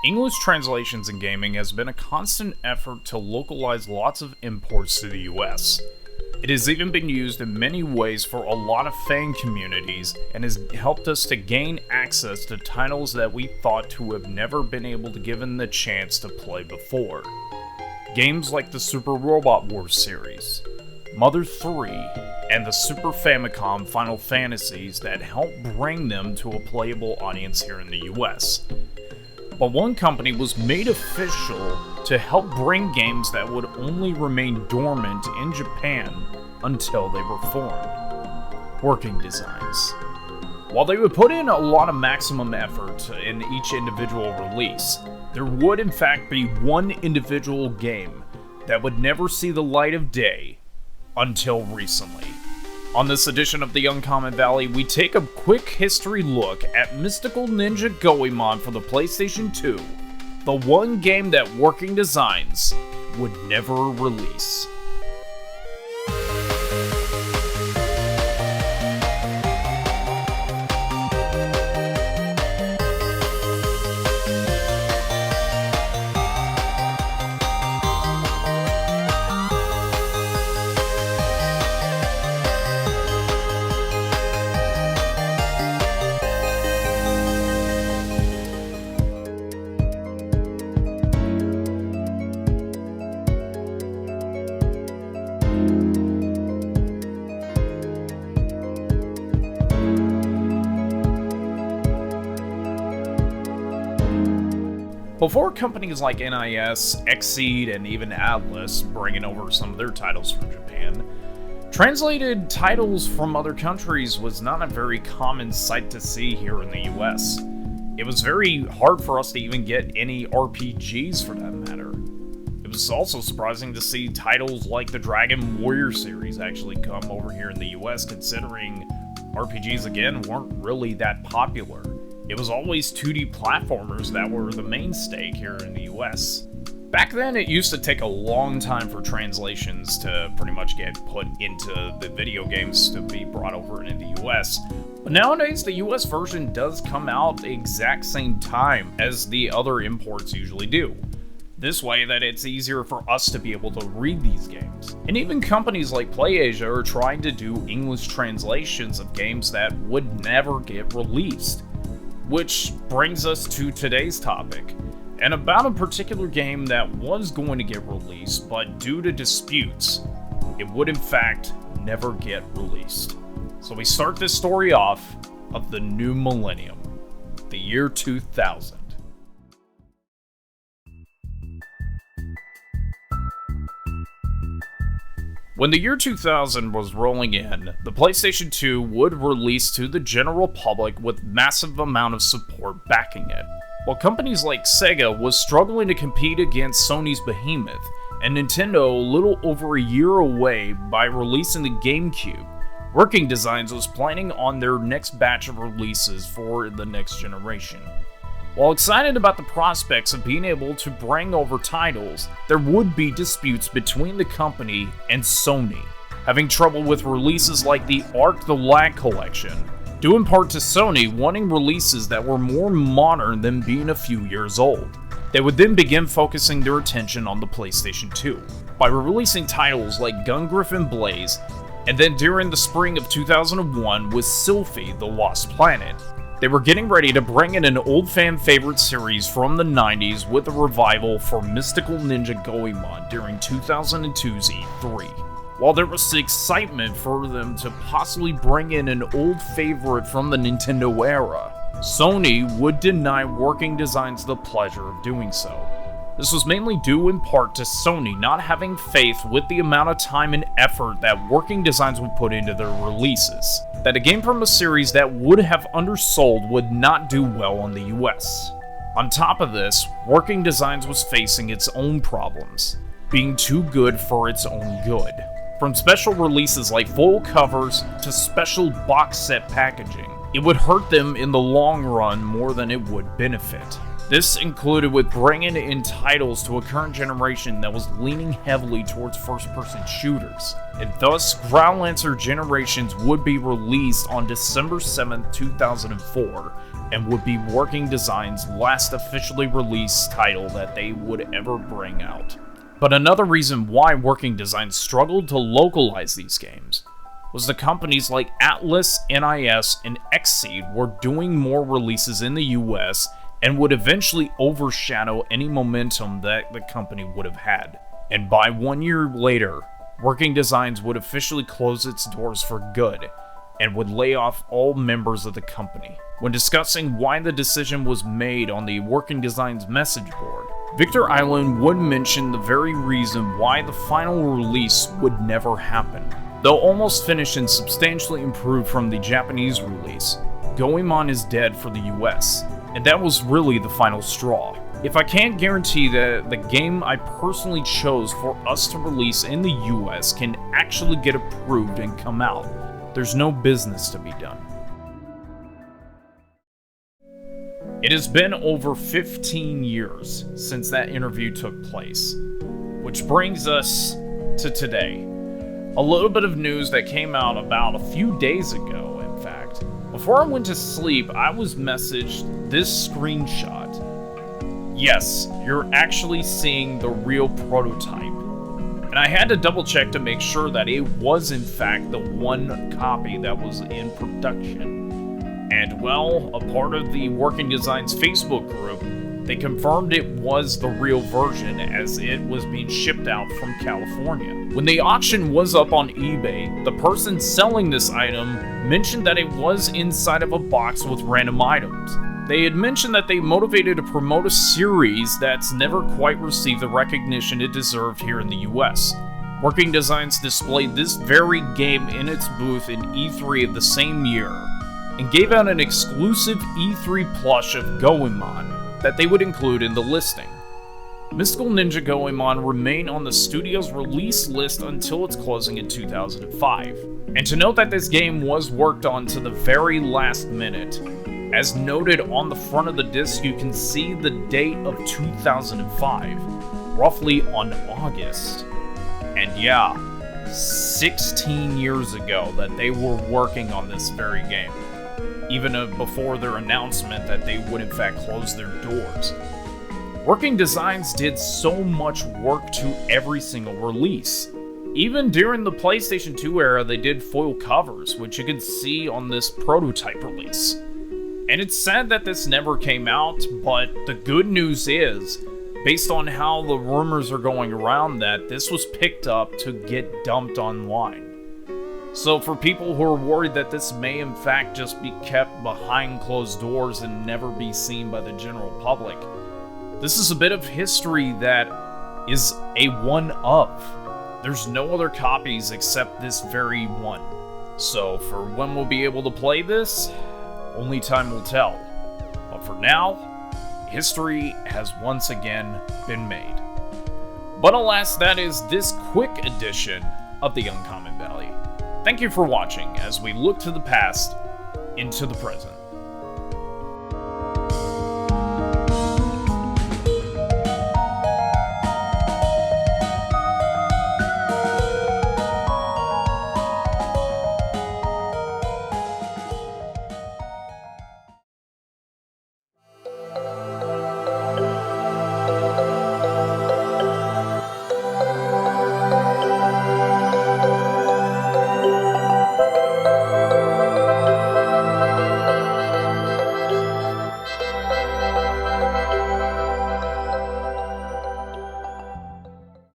English translations in gaming has been a constant effort to localize lots of imports to the US. It has even been used in many ways for a lot of fan communities and has helped us to gain access to titles that we thought to have never been able to given the chance to play before. Games like the Super Robot Wars series, Mother 3, and the Super Famicom Final Fantasies that helped bring them to a playable audience here in the US. But one company was made official to help bring games that would only remain dormant in Japan until they were formed: Working Designs. While they would put in a lot of maximum effort in each individual release, there would in fact be one individual game that would never see the light of day until recently. On this edition of The Uncommon Valley, we take a quick history look at Mystical Ninja Goemon for the PlayStation 2, the one game that Working Designs would never release. Before companies like NIS, Xseed, and even Atlas bringing over some of their titles from Japan, translated titles from other countries was not a very common sight to see here in the US. It was very hard for us to even get any RPGs for that matter. It was also surprising to see titles like the Dragon Warrior series actually come over here in the US, considering RPGs again weren't really that popular. It was always 2D platformers that were the mainstay here in the US. Back then, it used to take a long time for translations to pretty much get put into the video games to be brought over into the US. But nowadays, the US version does come out the exact same time as the other imports usually do. This way that it's easier for us to be able to read these games. And even companies like PlayAsia are trying to do English translations of games that would never get released. Which brings us to today's topic, and about a particular game that was going to get released, but due to disputes, it would in fact never get released. So we start this story off of the new millennium, the year 2000. When the year 2000 was rolling in, the PlayStation 2 would release to the general public with massive amount of support backing it. While companies like Sega was struggling to compete against Sony's behemoth, and Nintendo a little over a year away by releasing the GameCube, Working Designs was planning on their next batch of releases for the next generation. While excited about the prospects of being able to bring over titles, there would be disputes between the company and Sony, having trouble with releases like the Arc the Lag Collection, due in part to Sony wanting releases that were more modern than being a few years old. They would then begin focusing their attention on the PlayStation 2, by releasing titles like Gungriffin Blaze, and then during the spring of 2001 with Sylphie the Lost Planet. They were getting ready to bring in an old fan favorite series from the 90s with a revival for Mystical Ninja Goemon during 2002's E3. While there was excitement for them to possibly bring in an old favorite from the Nintendo era, Sony would deny Working Designs the pleasure of doing so. This was mainly due in part to Sony not having faith with the amount of time and effort that Working Designs would put into their releases, that a game from a series that would have undersold would not do well in the US. On top of this, Working Designs was facing its own problems, being too good for its own good. From special releases like full covers to special box set packaging, it would hurt them in the long run more than it would benefit. This included with bringing in titles to a current generation that was leaning heavily towards first-person shooters, and thus Ground Lancer Generations would be released on December 7th, 2004, and would be Working Design's last officially released title that they would ever bring out. But another reason why Working Design struggled to localize these games was the companies like Atlas, NIS, and Xseed were doing more releases in the US and would eventually overshadow any momentum that the company would have had. And by 1 year later, Working Designs would officially close its doors for good and would lay off all members of the company. When discussing why the decision was made on the Working Designs message board, Victor Island would mention the very reason why the final release would never happen. Though almost finished and substantially improved from the Japanese release, Goemon is dead for the US, and that was really the final straw. If I can't guarantee that the game I personally chose for us to release in the US can actually get approved and come out, there's no business to be done. It has been over 15 years since that interview took place, which brings us to today. A little bit of news that came out about a few days ago, in fact. Before I went to sleep, I was messaged this screenshot. Yes, you're actually seeing the real prototype. And I had to double check to make sure that it was in fact the one copy that was in production. And well, a part of the Working Designs Facebook group, they confirmed it was the real version as it was being shipped out from California. When the auction was up on eBay, the person selling this item mentioned that it was inside of a box with random items. They had mentioned that they motivated to promote a series that's never quite received the recognition it deserved here in the US. Working Designs displayed this very game in its booth in E3 of the same year, and gave out an exclusive E3 plush of Goemon that they would include in the listing. Mystical Ninja Goemon remained on the studio's release list until its closing in 2005. And to note that this game was worked on to the very last minute. As noted on the front of the disc, you can see the date of 2005, roughly on August. And yeah, 16 years ago that they were working on this very game, even before their announcement that they would in fact close their doors. Working Designs did so much work to every single release. Even during the PlayStation 2 era, they did foil covers, which you can see on this prototype release. And it's sad that this never came out, but the good news is, based on how the rumors are going around, that this was picked up to get dumped online. So for people who are worried that this may in fact just be kept behind closed doors and never be seen by the general public, this is a bit of history that is a one of. There's no other copies except this very one. So for when we'll be able to play this, only time will tell. But for now, history has once again been made. But alas, that is this quick edition of the Uncommon Valley. Thank you for watching as we look to the past into the present.